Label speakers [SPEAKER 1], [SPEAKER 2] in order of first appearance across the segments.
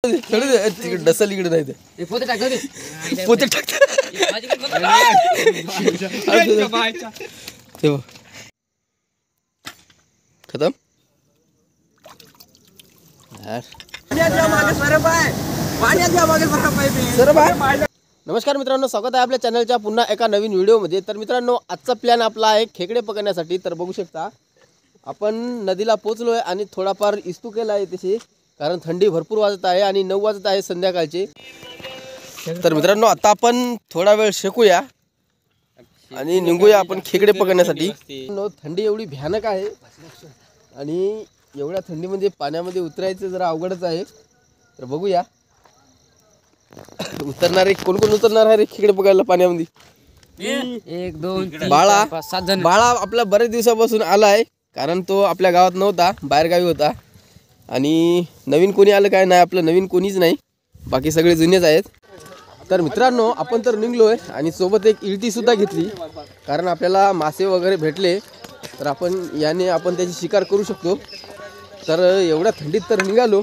[SPEAKER 1] डसल इकडे नाही ते पोते टाक खतम नमस्कार मित्रांनो, स्वागत आहे आपल्या चॅनलच्या पुन्हा एका नवीन व्हिडिओमध्ये। तर मित्रांनो, आजचा प्लॅन आपला आहे खेकडे पकडण्यासाठी। तर बघू शकता आपण नदीला पोहोचलो आहे आणि थोडाफार इस्तू केला आहे तशी, कारण थंडी भरपूर वाजत आहे आणि 9 वाजत आहे संध्याकाळचे। तर मित्रांनो, आता आपण थोडा वेळ शेकूया आणि निघूया आपण खेकडे पकडण्यासाठी। थंडी एवढी भयानक आहे आणि एवढ्या थंडीमध्ये पाण्यामध्ये उतरायचं जरा अवघडच आहे। तर बघूया उतरणारे कोण कोण उतरणार आहे रे खेकडे पकडायला पाण्यामध्ये।
[SPEAKER 2] 1 2 3
[SPEAKER 1] बाळा
[SPEAKER 2] 4 5 6 जण।
[SPEAKER 1] बाळा आपला बरेच दिवसापासून आला आहे, कारण तो आपल्या गावात नव्हता, बाहेर गावी होता। आणि नवीन कोणी आलं काय नाही, आपलं नवीन कोणीच नाही, बाकी सगळे जुनेच आहेत। तर मित्रांनो, आपण तर निघलो आहे आणि सोबत एक इळती सुद्धा घेतली, कारण आपल्याला मासे वगैरे भेटले तर आपण त्याची शिकार करू शकतो। तर एवढ्या थंडीत तर निघालो,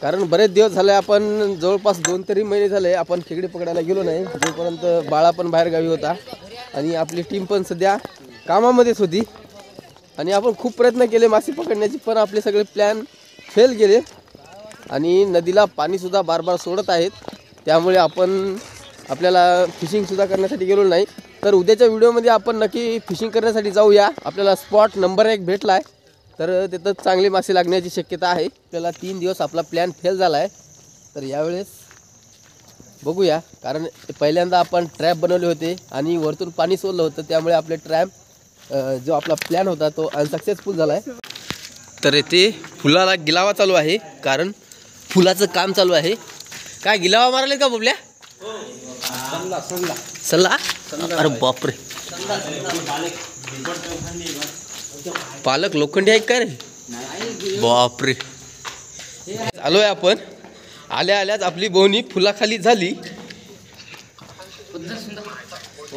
[SPEAKER 1] कारण बरेच दिवस झाले, आपण जवळपास 2 तरी महिने झाले आपण खेकडे पकडायला गेलो नाही, जोपर्यंत बाळा पण बाहेर गावी होता आणि आपली टीम पण सध्या कामामध्येच होती। आणि आपण खूप प्रयत्न केले मासे पकडण्याची, पण आपले सगळे प्लॅन फेल गेले आणि नदीला पाणीसुद्धा बार बार सोडत आहेत, त्यामुळे आपल्याला फिशिंगसुद्धा करण्यासाठी गेलो नाही। तर उद्याच्या व्हिडिओमध्ये आपण नक्की फिशिंग करण्यासाठी जाऊया। आपल्याला स्पॉट नंबर 1 भेटला आहे, तर तिथं चांगले मासे लागण्याची शक्यता आहे। आपल्याला 3 दिवस आपला प्लॅन फेल झाला आहे, तर यावेळेस बघूया, कारण पहिल्यांदा आपण ट्रॅप बनवले होते आणि वरतून पाणी सोडलं होतं, त्यामुळे आपले जो आपला प्लॅन होता तो अनसक्सेसफुल झाला आहे। तर इथे फुलाला गिलावा चालू आहे, कारण फुलाचं काम चालू आहे। काय गिलावा मारले का बबल्या? सल्ला अरे बापरे, पालक लोखंडी आहे काय रे? बापरे, आलोय आपण। आल्याच आपली बोवणी फुलाखाली झाली।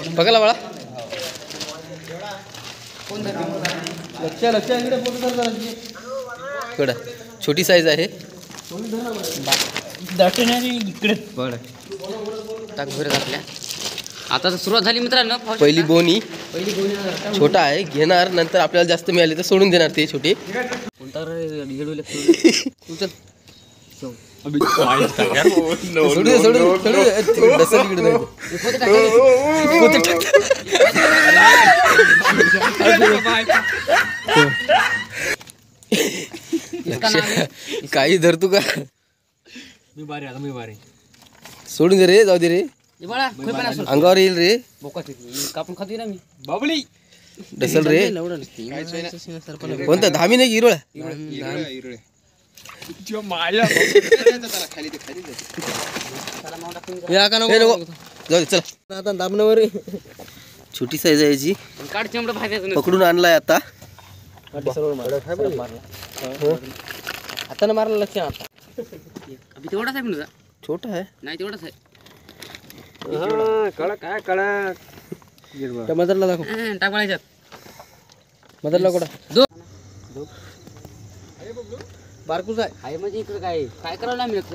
[SPEAKER 1] बघायला बाळा, लक्ष इकडे छोटी साईज आहे।
[SPEAKER 2] इकडे टाक भरत आपल्या। आता सुरुवात झाली मित्रांनो।
[SPEAKER 1] पहिली बोनी छोटा आहे, घेणार, नंतर आपल्याला जास्त मिळाले तर सोडून देणार ते छोटे। काही धरतो का?
[SPEAKER 2] मी बारी
[SPEAKER 1] सोडून दे रे, जाऊ दे रे, अंगावर येईल रे,
[SPEAKER 2] कापून खातोय ना मी।
[SPEAKER 1] बाबली डसल रे, कोणता धामी नाही हिरोळा? जाऊ दे चला, आता दाबणावर छोटी साईज आहे याची, पकडून आणलाय आता।
[SPEAKER 2] हाताने मारला लक्ष। आता तेवढाच आहे पण
[SPEAKER 1] छोटा आहे,
[SPEAKER 2] नाही तेवढाच आहे।
[SPEAKER 1] मदरला दाखव, मदरला कोणा बारकूच आहे
[SPEAKER 2] म्हणजे इकडे काय करावं नाही मिळत।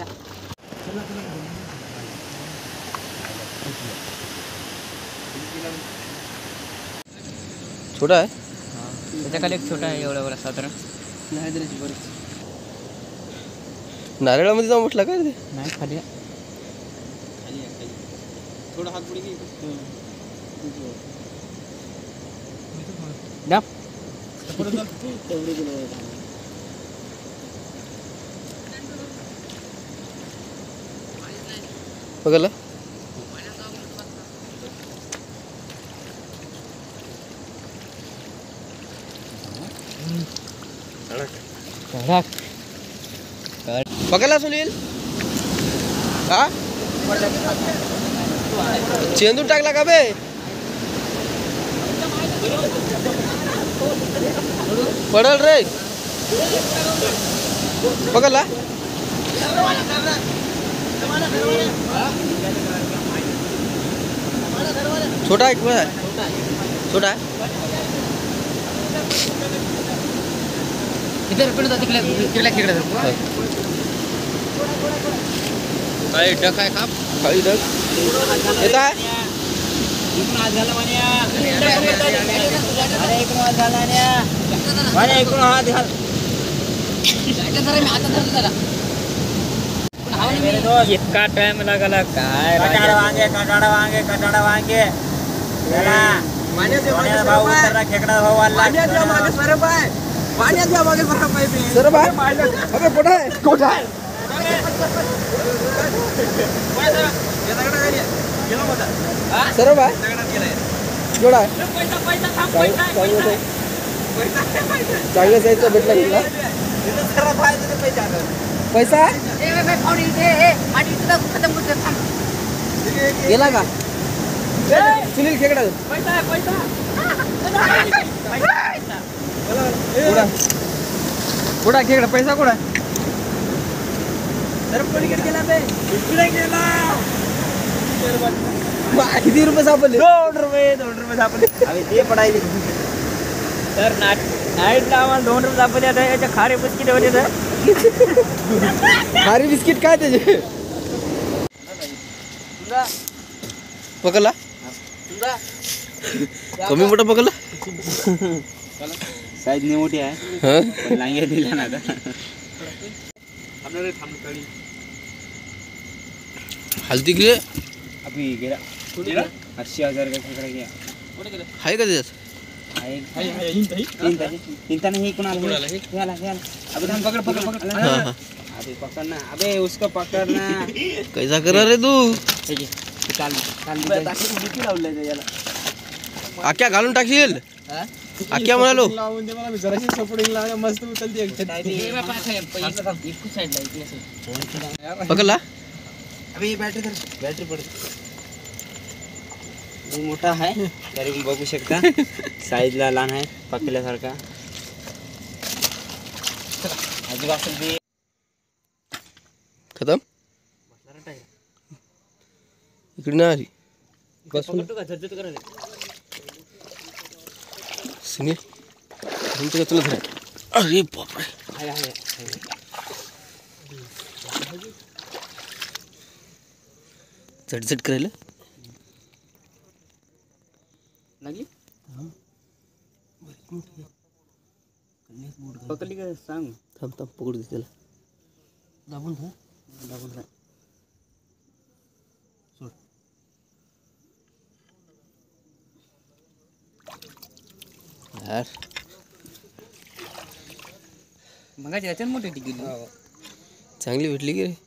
[SPEAKER 1] छोटा आहे,
[SPEAKER 2] त्याच्याखाली एक छोटा आहे, एवढा साधारण
[SPEAKER 1] नारळामध्ये जाऊन म्हटलं काय रे?
[SPEAKER 2] नाही, खाली
[SPEAKER 1] थोडा हात पुढे घे। बघायला बघायला सुनील का चेंदून टाकला का बे? पडल रे, बघायला छोटा है, छोटा है
[SPEAKER 2] किती रुपये जाते किलो खेकडा? काळी डक आहे का
[SPEAKER 1] काळी ढग येत आहे
[SPEAKER 2] इतका टाइम लागला काय
[SPEAKER 1] सर बाय अबे कुठं आहे सर बाय केवढा आहे चांगलं जायचं भेटला घेतला पैसा गेला का सुनील खेकडा कुठा खेकडा पैसा कुठा किती रुपये सापडले
[SPEAKER 2] 2 रुपये सापडले ते पडायले तर नाईटला आम्हाला 2 रुपये सापडले आता याच्या खारे बिस्किट होते तर
[SPEAKER 1] खारी बिस्किट काय त्याचे पकडला कमी मोठा पकडला
[SPEAKER 2] साईज ने मोठी आहे
[SPEAKER 1] हं?
[SPEAKER 2] लांग्या दिल्या ना आता
[SPEAKER 1] हलती गेले
[SPEAKER 2] अभी गेला 80,000 का खेकडा गया
[SPEAKER 1] आहे का त्याच्यात
[SPEAKER 2] चिंता नहीं कुणाला अबे हम पकड़
[SPEAKER 1] हाँ, हाँ।
[SPEAKER 2] अबे पकड़ना अबे उसको पकड़ना
[SPEAKER 1] कैसा करा रे तू आख्या घालून टाकशील आख्या म्हणालो पकडला
[SPEAKER 2] अबे बैटरी पड़ मोठा आहे तरी बघू शकता साईजला लहान आहे पकडल्यासारखा आजूबाजू
[SPEAKER 1] खतम इकडे ना आली सुनील तुमचं का तुला धरा अरे बापरे झटझट करायला
[SPEAKER 2] लागली पकडली का सांग
[SPEAKER 1] थांब थांब पकडू दे त्याला
[SPEAKER 2] दाबून खा
[SPEAKER 1] यार
[SPEAKER 2] मग याच्यात मोठी टिकीट
[SPEAKER 1] चांगली भेटली की रे